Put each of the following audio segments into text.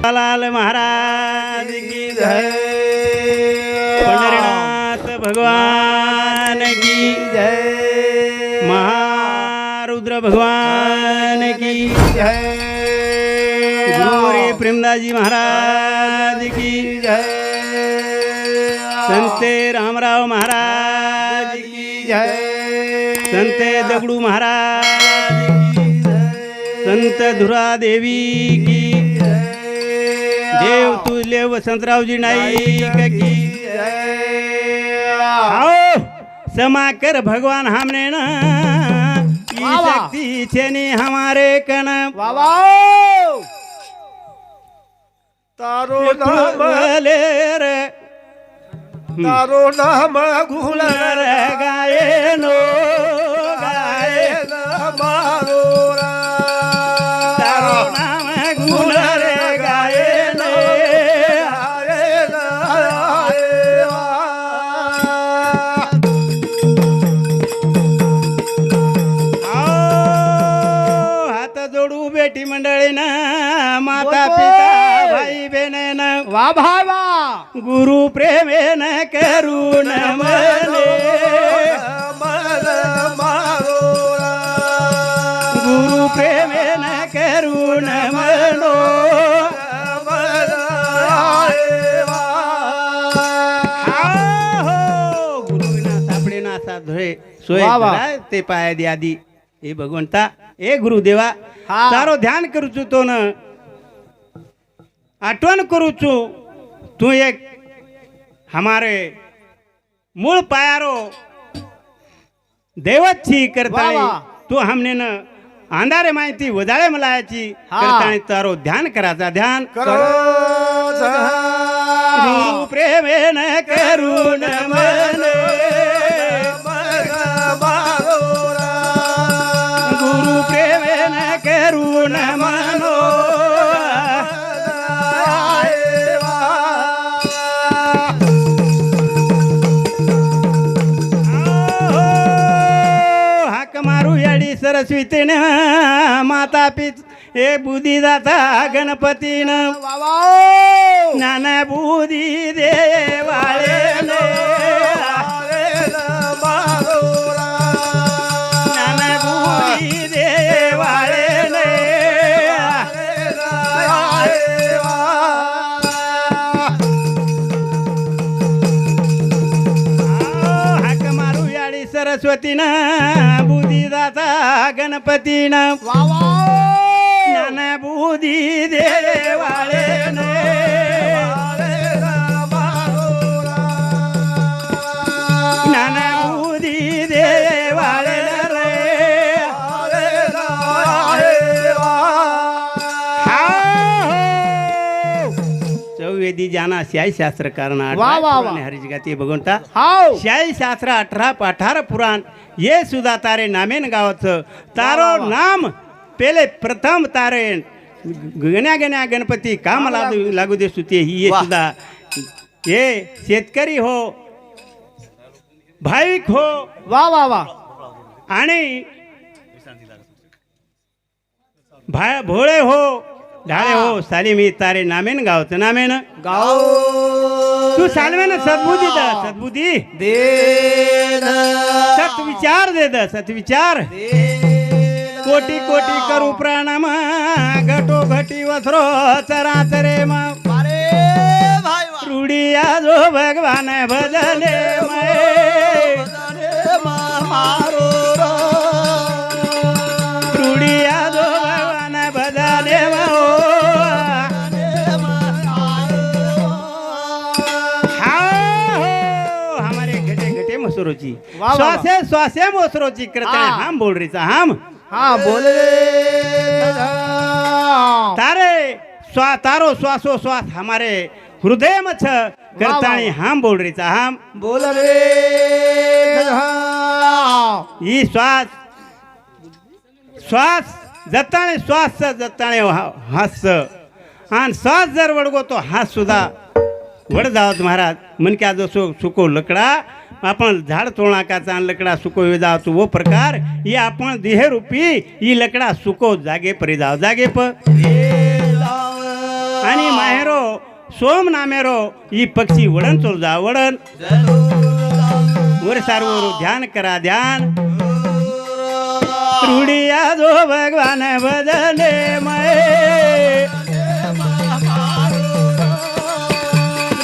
लाल महाराज की जय, पंढरीनाथ भगवान की जय, महारुद्र भगवान की जय, गौरी प्रेमदासजी महाराज की जय, संते रामराव महाराज की जय, संते दगडू महाराज की जय, संत धुरा देवी की देव तुल्य वसंतरावजी नाईक की आओ समाकर भगवान हमने न शक्ति छेनी हमारे कन तारो नाम रे तारो नाम घुलर गाये नो गाये मारो तारो नाम गुलर गाये नो हात जोडू बेटी मंडळीनं माता पिता भाई बहिणीन वा भाई वा गुरु प्रेमेन करून मने मारो गुरु प्रेमेन करून मनो गुरुविना सापडेना असा धुळे सोय वा वा. करा ते पाया दी आधी हे भगवंता ए गुरुदेवा हा. तारो ध्यान करूचू तो न आठवण करूचू तू एक हमारे मूळ पायारो देवत छी करता वा वा. तू हमने न अंधारे माहिती वजाळे मलायाची हा. करता तारो ध्यान करायचा ध्यान करो गुरु प्रेमेन करून मने गुरु प्रेमेन करून मनो हाक मारू याडी सरस्वतीने माता पित हे बुद्धी दाता गणपतीन नाना बुद्धी देवाळे नाना बुद्धी देवाळे हाक मारू याडी सरस्वतीनं बुद्धी दाता गणपतीन नाना बुद्धी देवाळे नाना बुद्धी देवाळे रे चौवेदी जाना शाही शास्त्र कारण वा वा वा. हरीश गाती भगवंता हाव शाही शास्त्र 18 पुराण ये सुद्धा तारे नामेन गावाचं तारो नाम पेले प्रथम तारे गण्या गण्या गणपती काम लागू दे सुते ही ये सुद्धा ये शेतकरी हो भाविक हो वा वा वा आणि भोळे हो ढाळे हो साली मी तारे नामेन गावचं नामेन गाव तू सालवेन सद्बुद्धी द सद्बुद्धी दे सत्विचार दे द सत्विचार कोटी कोटी करू प्रणाम घटो घटी वसरो चरा चरे रूढिया जो भगवान भजले मारो रूढिया जो भगवान भजले हमारे घटे घटे मसरोची वा वा. श्वासे श्वासे मोसरोची करते हा. हम बोल रही हम हाँ बोले तारे तारो श्वासो श्वास हमारे हृदय में छ करताणी हम बोल रही हम बोल रे ई श्वास श्वास जताणे श्वास जताणे हास आणि श्वास जर वडगो तो हास सुद्धा वड जावत महाराज मन क्या जो सुको लकड़ा आपण झाड तोड़नाकाचा लकड़ा सुको जावत वो प्रकार ये आपण देह रूपी ये लकड़ा सुको जागे पर जाओ जागे पर आणि माहेरो सोम नामेरो ही पक्षी वडन चोल जा वडन वर सारवर ध्यान करा ध्यान रूढिया जो भगवान भजने मय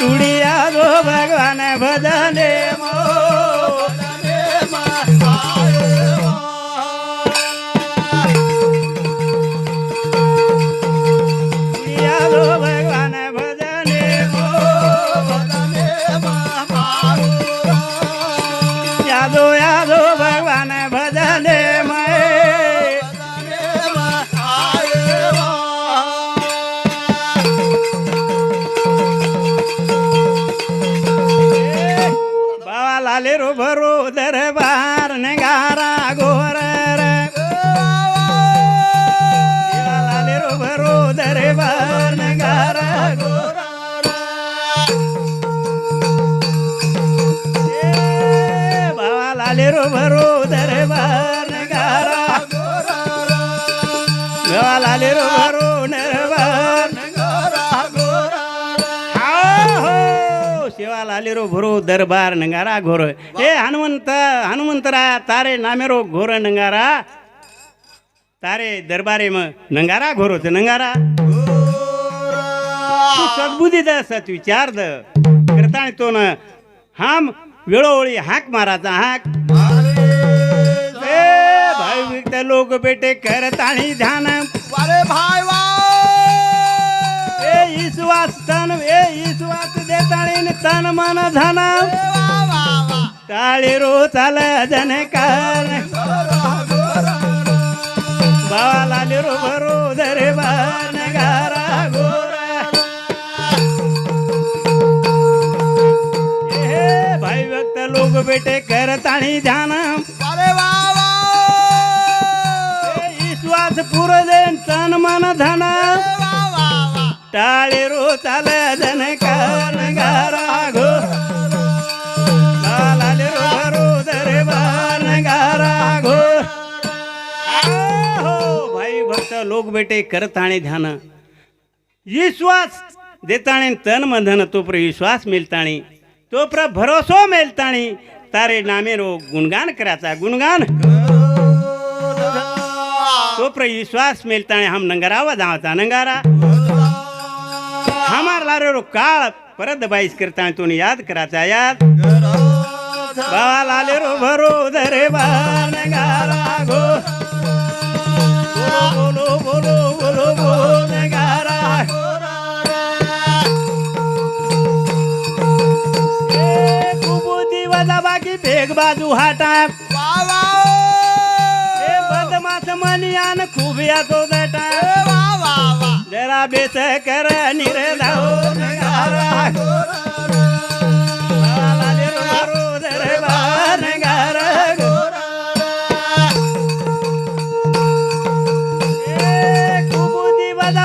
रूढिया जो भगवान भजने भगवान भजने यादो यादो भगवान भजने बाबा लाले रो भरो दरबार नगारा गोर लाले रो भरो दरबार नगारा गोर बाबा लाले रो भरो दरबार नगारा बाबा लाले रो भरो दरबार शिवा लालेरो भरो दरबार नंगारा घोर हे हनुमंतरा तारे नामेरो घोर नंगारा तारे दरबारे म नंगारा घोरोच नंगारा तू सद्बुद्धी द सत विचार द करताना तो न हाम वेळोवेळी हाक माराचा हाक ए भाई विक्त लोक बेटे करताणी ध्यान अरे भाई वा ए ईश्वास तन ए ईश्वास देताणी तन मन धन टाळे रो चाल जनकार बाबा लाले रो भरो दरबार नगारा गोरा ए भाई भक्त लोक बेटे करताणी ध्यान अरे वा वा ईश्वास पुर देन तन मन धन टाळे रो चाल जनकार नगारा गो लाले रो भरो दरबार नगारा गो भाई भक्त लोक बेटे करताणे ध्यान विश्वास देताणे तन मधन तो प्र विश्वास मिळताणी तो प्र भरोसो मिळताणी तारे नामे रो गुणगान कराचा गुणगान तो प्र विश्वास मिळताणे हम नंगरावा जावाचा नंगारा हमार लारे रो काळ परत बाईस करताणे तो याद कराचा याद बाबा लाले रो भरो दरबार नगारा गो बोलो बोलो बोलो बोलो नगारा ए कुबुदी वजा बाकी भेग बाजू हाटा ए बदमाश मनियान खूब यातो दटा जरा बेस कर निरदाओ नगारा लाले रो भरो दरबार नगारा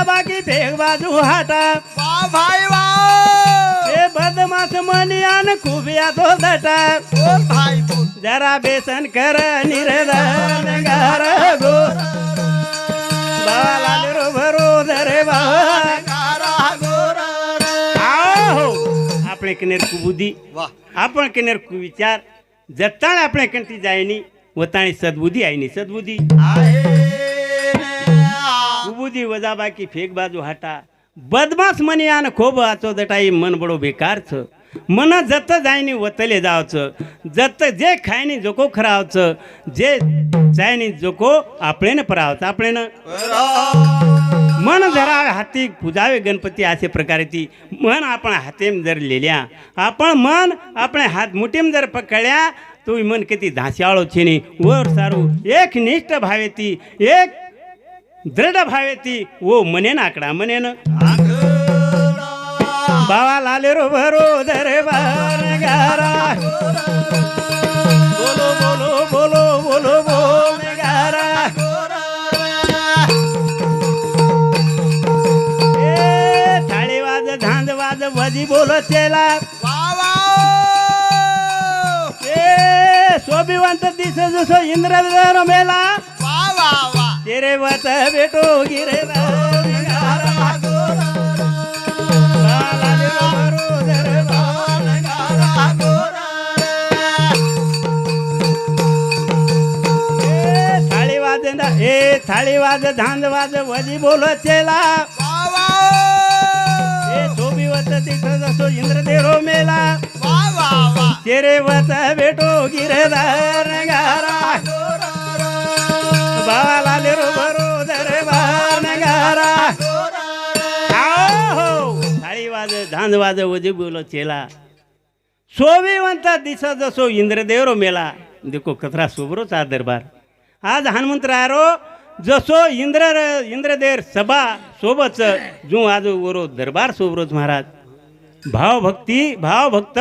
बाकी भेग बाजू हाटा भाई वा ए बदमाश मनियान खूब यातो दटा भाई जरा बेसन कर निरदान गार गो बाला रो भरो दरबार आओ આપણે કનેર કુબુદ્ધિ આપણે કનેર કુ વિચાર જતાણ આપણે કંટી જાયની વતાણી સદબુદ્ધિ આઈની સદબુદ્ધિ કુબુદ્ધિ વજા બાકી ફેક બાજુ હાટા बदमाश मनी आन खूब आचो दटाई मन बडो बेकार छ मन जत जायनी वतले जावच जत जे खायनी जोको खरावच जे जायनी जोको आपलेन परावच आपलेन मन जरा हाती पूजावे गणपती असे प्रकारे ती मन आपण हातेम जर लिहिल्या आपण मन आपले हात मुठीम जर पकडल्या तो मन किती धास्याळो छेनी वर सारू एक निष्ठ भावे ती एक दृढ़ भावेती वो मनेन आकडा मनेन बाबा लाले रो भरो दरबार नगारा बोलो बोलो बोलो बोलो बोल नगारा ए थाळी वाज झांज वाज वजी बोलो चेला ए शोभिवंत दिस जसो इंद्र मेला तेरे वत बेटो गिरे भरो दरबार नगारा गोरा थाळी वाज थाळी वाज धांद वाज वजी बोल चेला वा वा शोभी वत तिथं जसो इंद्रदेव मेला वा वा वा तेरे वत भेटो गिरधार नगारा बाला लेरो भरो दरबार नगारा आओ थाळी वाज धांद वाज वजी बोल चेला शोभिवंत दिस जसो इंद्रदेव मेला देखो कचरा सोबरोचा दरबार आज हनुमंतरायरो जसो इंद्रदेव सभा सोबत जो आज वरो दरबार सोबरोच महाराज भावभक्त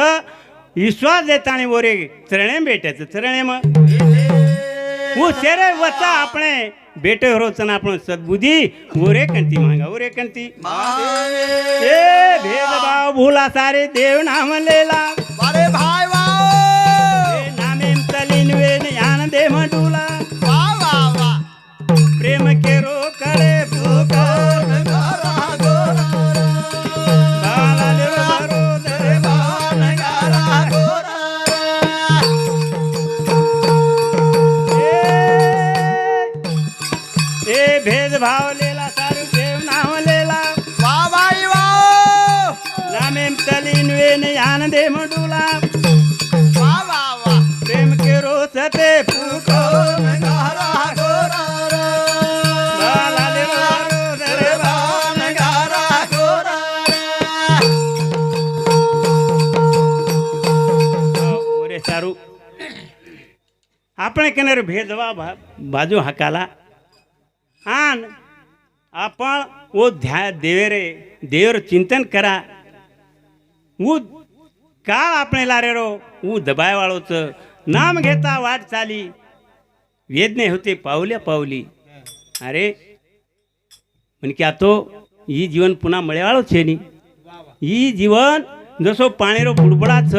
विश्वास देताणी वरे चरणे भेटायचं चरणे मग હું શેરે વચા આપણે બેટે રોચન આપણો સદબુદ્ધિ ઓરે કંતી માંગા ઓરે કંતી એ ભેદભાવ ભૂલા સારે દેવ નામ લેલા अरे भाई वाह એ નામે તલીન વે જ્ઞાન દે મંડુલા वाह वाह वाह પ્રેમ કેરો કરે પુકાર नगारा गोरा બાલા લે મારો દરબાર नगारा गोरा એ ભેદભાવ લેલા સારું દેવ નામ લેલા वाह भाई वाह નામે તલીન વે જ્ઞાન દે મંડુલા वाह वाह वाह પ્રેમ કેરો સતે પુકાર नगारा गोरा બાલા લે મારો દરબાર नगारा गोरा ઓરે સારું આપણે કને ભેદવા બાજુ હાકાલા આન आपण वो देवर चिंतन करा वो काळ આપણે લારેરો હું દબાયવાળોच नाम घेता वाट चाली वेदने होते पावल्या पावली अरे म्हणजे तो ही जीवन पुन्हा मळेवाळो छे नी ही जीवन जसो पाणीरो बुडबुडा छ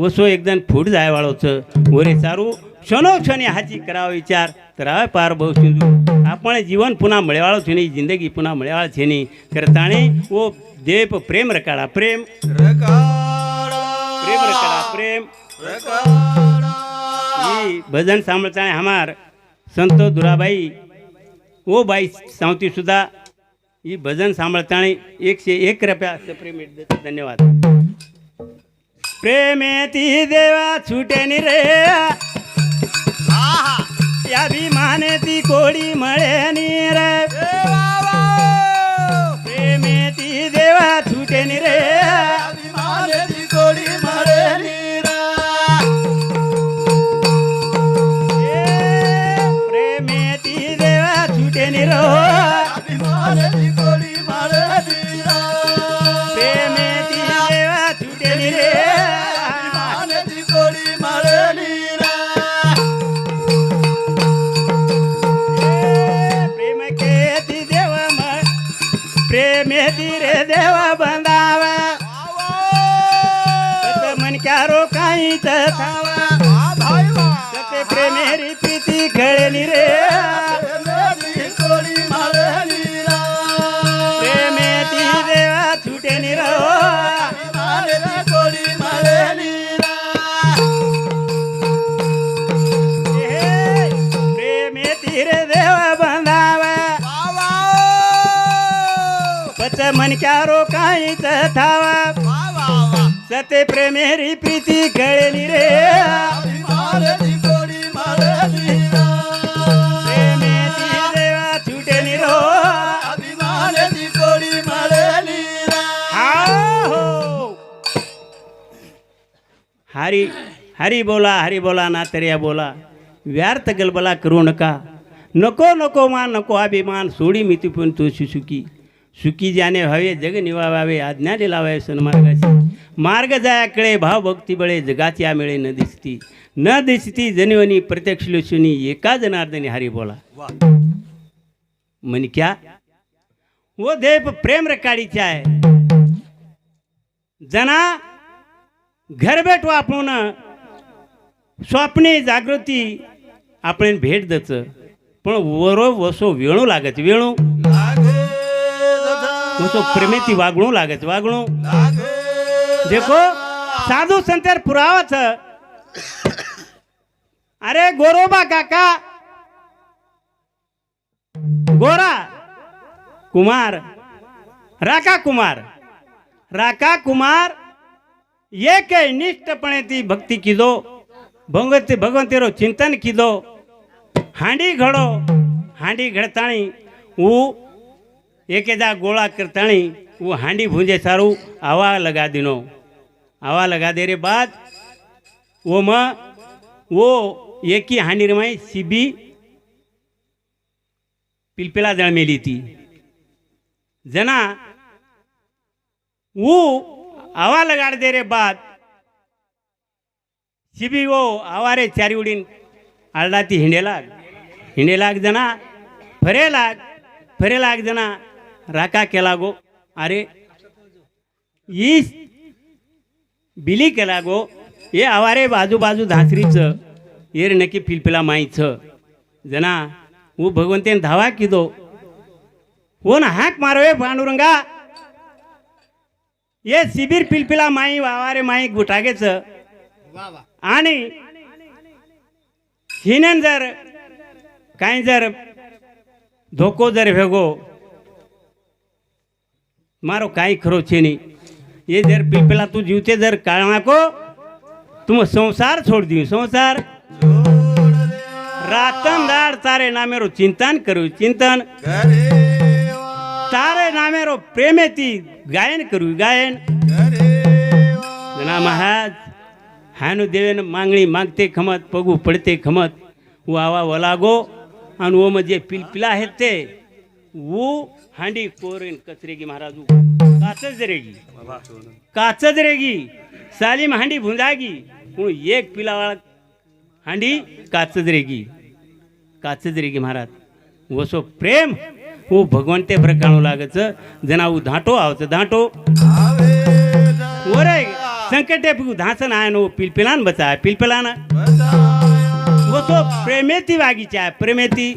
वसो एकदम फूट जायवाळो छ वरे सारू क्षणोक्षणी हाची करावा विचार तर हाय पार बहु सिंधू आपण जीवन पुन्हा मळेवाळो छे नी जिंदगी पुन्हा मळेवाळ छे नी करताणी वो देव प्रेम रकाड़ा प्रेम रकाड़ा प्रेम रकाड़ा प्रेम रकाड़ा ये भजन सांभळताणे हमार संत दुराबाई वो बाई सावती सुद्धा ये भजन सांभळताणे 101 रुपया प्रेम देतो धन्यवाद प्रेमेती देवा छुटेनी रे आहा अभिमानेती कोडी मळेनी रे प्रेमेती देवा छुटेनी रे अभिमानेती कोडी मळेनी रे प्रेमेती देवा छुटेनी रो अभिमानेती कोडी मळेनी रे प्रेमेती देवा छुटेनी रे अभिमानेती कोडी मळेनी रे प्रेम केती देवा प्रेमेती रे देवा बंधावा मन क्यारो काही थावा भाई वाह सते प्रेमेरी प्रीती खेळली रे प्रेमेती कोडी मळेनी रे प्रेमेती देवा छुटेनी रो अभिमानेती कोडी मळेनी रे प्रेमेती रे देवा बंधावा वाह वाह पच मन क्यारो काही थावा वाह वाह वाह सते प्रेमेरी प्रीती खेळली रे अभिमानेती कोडी मळेनी रे प्रेमेती देवा छुटेनी रो अभिमानेती कोडी मळेनी रे हो हरी हरी बोला ना तरिया बोला व्यर्थ गलबला करू नका नको नको मान नको अभिमान सोडी मिती पण तो सुखी सुखी जाने व्हावे जग निवावे आज्ञा दिलावे सन्मार्गाची मार्ग जायाकडे भाव भक्ती बळे जगाची आमिळे न दिसती जनिवनी प्रत्यक्ष लोचनी एका जनार्दनी हरी बोला म्हण क्या वो देव प्रेम रकाडीचे आहे जना घर बैठो आपण स्वप्ने जागृती आपण भेट दच पण वरो वसो वेणू लागत वेणू लागे वसो प्रेमेती वागणू लागत वागणू लागे देखो साधू संतर पुरावा छ अरे गोरोबा काका गोरा कुमार राका कुमार एक निष्ठपणे ती भक्ती कीधो भगवंतेरो चिंतन कीधो हांडी घड़ताणी वो एकेदा गोला करताणी वो हांडी भूंजे सारू आवा लगा दे रे बाद वो एक ही हांडी रमाई सीबी पिलपिला जळ मेली थी जना वो आवा लगाड़ दे रे बाद सीबी वो आवारे चारी उडीन आळदाती हिंडे लाग जना फरे लाग जना राका केला गो अरे ईस बिली केला गो ये आवारे बाजू धासरीच येर नक्की पिलपिला माईच जना वो भगवंतेन धावा कीधो वो ना हाक मारो पांडुरंगा ये शिबिर पिलपिला माई वावारे माई गुटागेच आणि हिनेन जर काही जर धोको जर भेगो मारो काही खरो छे नहीं ये जर पिलपिला तू जीवते जर काळा को तुम संसार छोड़ दियो संसार रातन दाड़ तारे नामेरो चिंतन करू चिंतन तारे नामेरो प्रेमेती गायन करू गायन जना महाराज हानु देवेन मांगणी मागते खमत पगू पडते खमत वो आवा वलागो आणि वो म्हणजे पिलपिला आहेत ते वो हांडी कोरेन कचरेगी महाराज काचच रेगी सालीम हांडी भुंजागी एक पिलावाळा हांडी काचच रेगी महाराज वो सो प्रेम वो भगवंते प्रकाणू लागच जना वो धाटो आवच धाटो ओरे संकटे धासन आय नो पिलपिलान बचा पिलपिलान वो सो प्रेमेती वागीचा प्रेमेती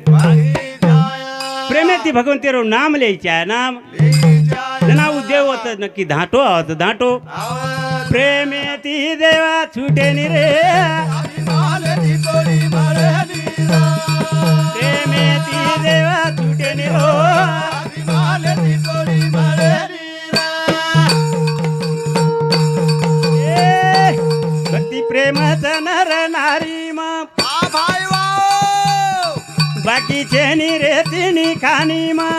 भगवंतेरो नाम लेचा नाम जना वो देव होत नक्की धाटो आवच धाटो प्रेमेती देवा छूटे नि रे प्रेमेती देवा छूटे नि रो भक्ती प्रेमाचा नर नारी मा बाकी छेनी रे तिनी खानी मा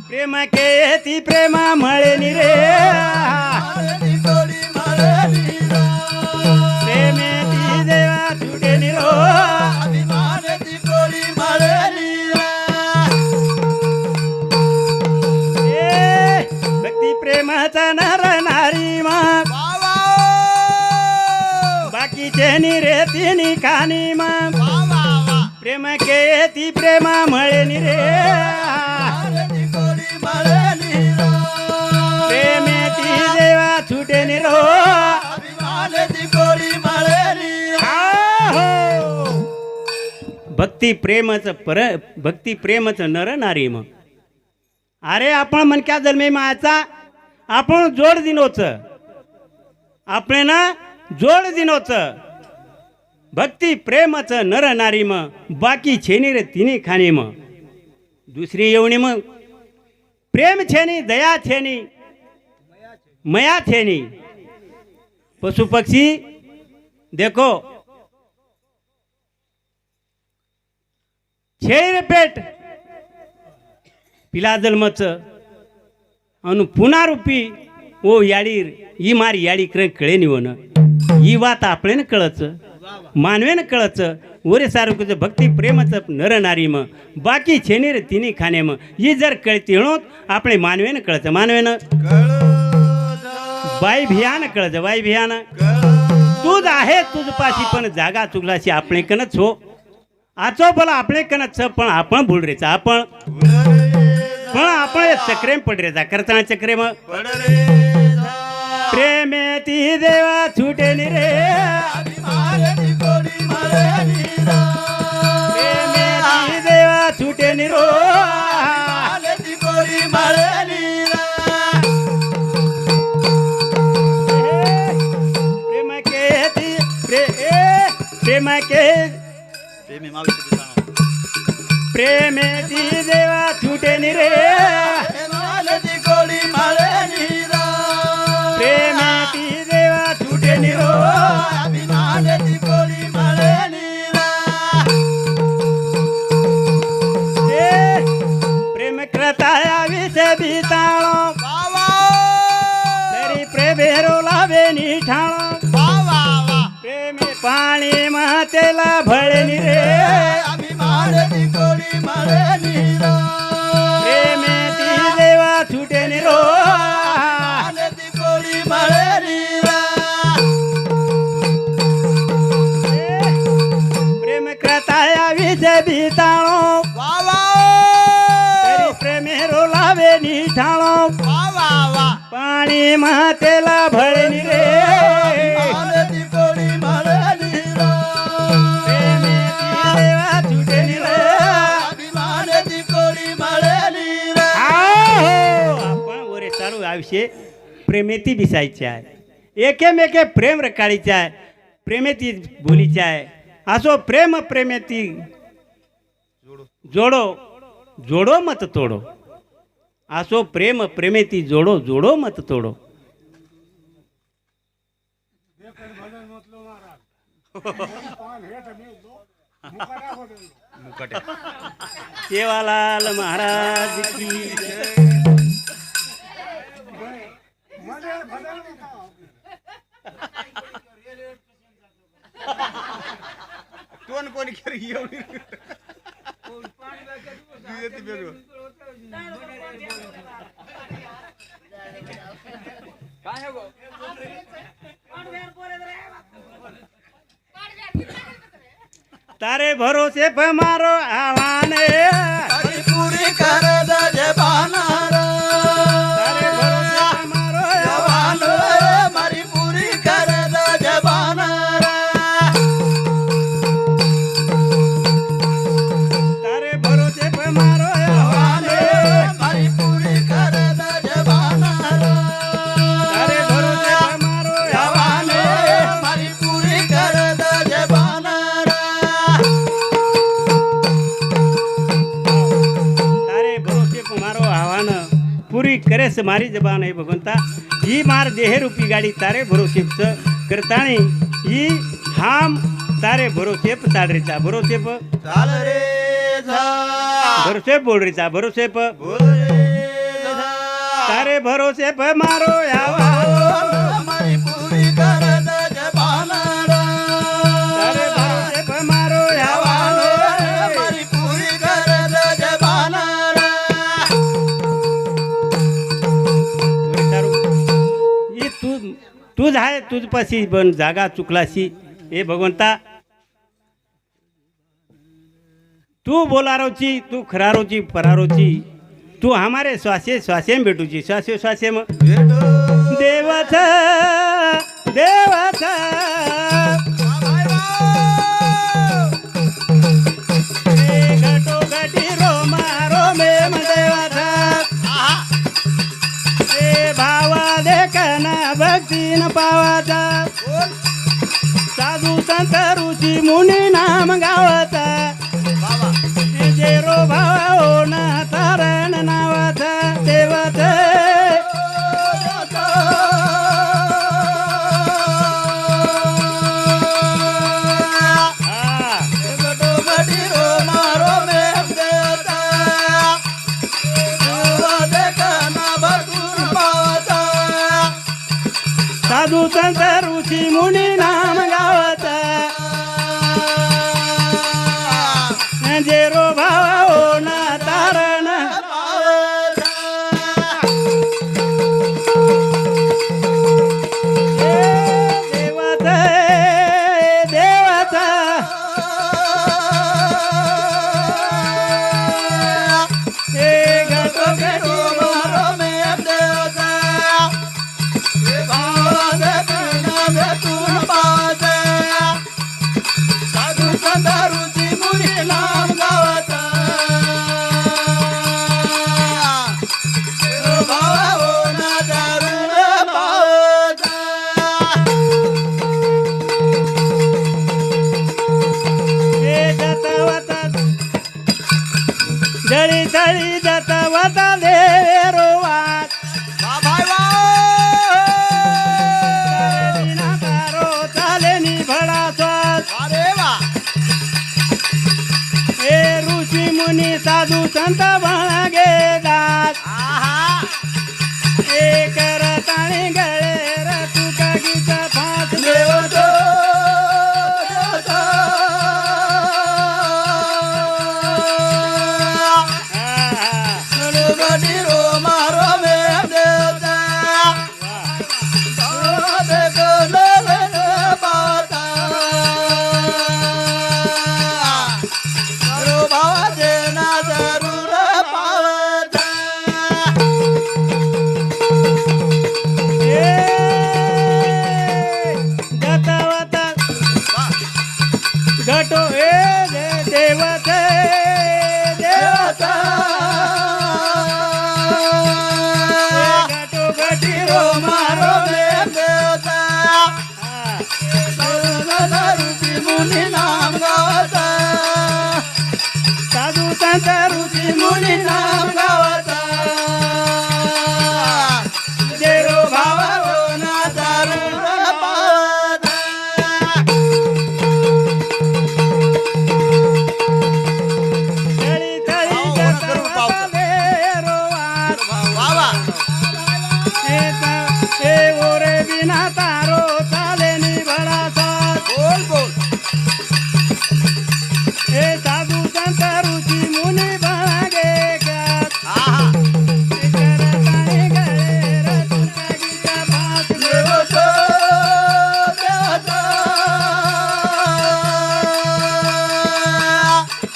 प्रेम के ती प्रेमा मळे नि रे प्रेमे ती देवा छूटे नि रो भक्ती प्रेमाचा नर नारी मा बाकी छेनी रे तिनी खानी मा प्रेम के ती प्रेमा मळे नि रे प्रेमे ती देवा छूटे नि रो भक्ती प्रेमच नर नारी मग अरे आपण मनक्या जन्मे माचा आपण जोड दिनोच આપણે ना जोड दिनोच भक्ती प्रेमच नर नारी मग बाकी छेनी रे तिनी खानी मग दुसरी येवणी मग प्रेम छेनी दया छेनी मया छेनी पशु पक्षी देखो छेर पेट पिला जन्मच अनु पुन्हा रूपी ओ याडीर ही मारी याडी कळे निवण ही वात आपल्यानं कळच मानवेनं कळच ओरे सारखं भक्ती प्रेमच नर नारी मग बाकी छेनी रे तिनी खाणे मग ही जर कळती म्हणून आपले मानवेनं कळच मानवेनं बाई भियान कळच बाई भियान तूच आहे तुझ पाशी पण जागा चुकलाशी आपले कनच हो आचो बोला आपले कनच पण आपण भूल रेचा आपण पण आपण चक्रेम पड रेचा करताना चक्रे मग प्रेमे ती देवा छूटे नि रे प्रेमे ती देवा छूटे नि रो के प्रेमी मावशी पितानो प्रेमेती देवा छूटे नि रे अभिमानाची कोडी माळेली रा प्रेमेती देवा छूटे नि रो अभिमानाची कोडी माळेली रा ए, प्रेम करताया विषय भीताळो बाबा तरी प्रेमेरो लावे निठाळो बाबा प्रेमे पाणी महातेला भळे नि रे अभिमानाची कोडी माळेली रा प्रेमेती देवा छूटे नि रो अभिमानाची कोडी माळेली रा प्रेम करताया विषय भीताळो बाबा तरी प्रेमेरो लावे निठाळो बाबा पाणी महातेला भळे नि रे अभिमानाची कोडी माळेली रा प्रेमेती देवा छूटे नि रे अभिमानाची कोडी माळेली रा आपण वरे चालू आयुष्य प्रेमेती बिसायची आहे एकेमेके प्रेम रकाळीचे आहे प्रेमेती बोलीचे आहे असो प्रेम प्रेमेती जोडो जोडो मत तोडो असो प्रेम प्रेमेती जोडो जोडो मत तोडो सेवालाल महाराज की कोण कोण केली एवढी तारे भरोसे पे मारो आवाने हरी पूरी कर दे बानारा तारे भरोसे पे मारो जवान मारी पूरी कर दे बानारा तारे भरोसे पे मारो जवान आवाने मारी पूरी कर दे बानारा तारे भरोसे पे मारो जवान आवाने मारी पूरी कर दे बानारा तारे भरोसे पे मारो आव्हान पुरी करे से मारी जबान आहे भगवंता ही मार देहरूपी गाडी तारे भरोसेप करताणी ही हाम तारे भरोसेप चाडरीचा भरोसेप चाल रे जा भरोसेप बोडरीचा भरोसेप बोल रे जा तारे भरोसेप मारो आव्हान मारी पूरी कर दे बानारा तारे भरोसेप मारो आव्हान मारी पूरी कर दे बानारा ही तूच आहे तुझपाशी पण जागा चुकलाशी हे भगवंता तू बोलारोची तू खरारोची परारोची तू हमारे श्वासे श्वासे में भेटूची श्वासे श्वासे में भेटो देवाचा देवाचा ए घटो घटी रोमा रोमे म देवाचा ए भावा देखना भक्तीन पावाचा साधू संत ऋषी मुनी नाम गावाचा जे रो भावा हो ना तारण नावाचा देवाचा हा. साधू संत ऋषी मुनी नाम गावाचा जे रो भावा हो ना तारण देवाचा देवाचा हे घटो घटी भावा थळी थळी जतवता देवेरो वास वा भाई वा बिना तारो चाले नि भडा श्वास अरे वा हे ऋषी मुनी साधू संत भागे दास आहा हे करताणी गळे रतुका गीत फास देवतो गणपती रोमा रोमे देवता पावता भावा देना जरूर पावता गतवत गटो ए देवत देवता गटो गटी रो मारो देवता ऋषी मुनी नाम गावता साधू संत ऋषी मुनी नाम गावता देरो भावा रोना दारुण पावता थळी थळी जतवता देवेरो वास वावा हे ओरे बिना तारो चाले नि भडा श्वास बोल बोल हे साधू संत ऋषी मुनी भागे गात आहा हे करताणी गळे रतुका गीत फास देवतो देवतो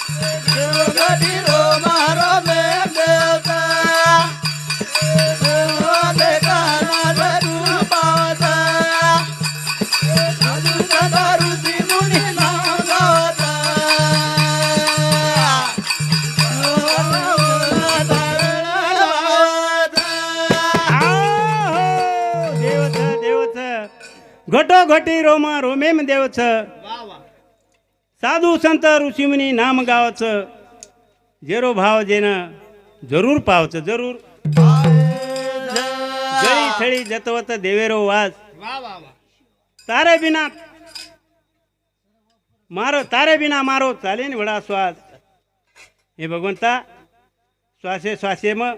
देवगती रोमा रोमे देवता देवदेकाना जरूर पावता सदा ऋषी मुनी नाम गावता देवच देवच घटो घटी रोमा रोमेम देवच साधू संत ऋषीमुनी नाम गावच जेरो भाव जेन जरूर पावच जरूर जळी थळी जतवत देवेरो वास तारे बिना मारो चाले नि वडा श्वास हे भगवंता श्वासे श्वासे मग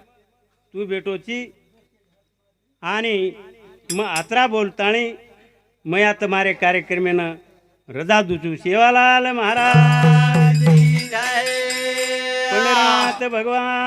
तू भेटोची आणि मग आत्रा बोलताणी मया तुम्हारे कार्यक्रमेनं रजा दुचू सेवालाल महाराज जय पंढरीनाथ भगवान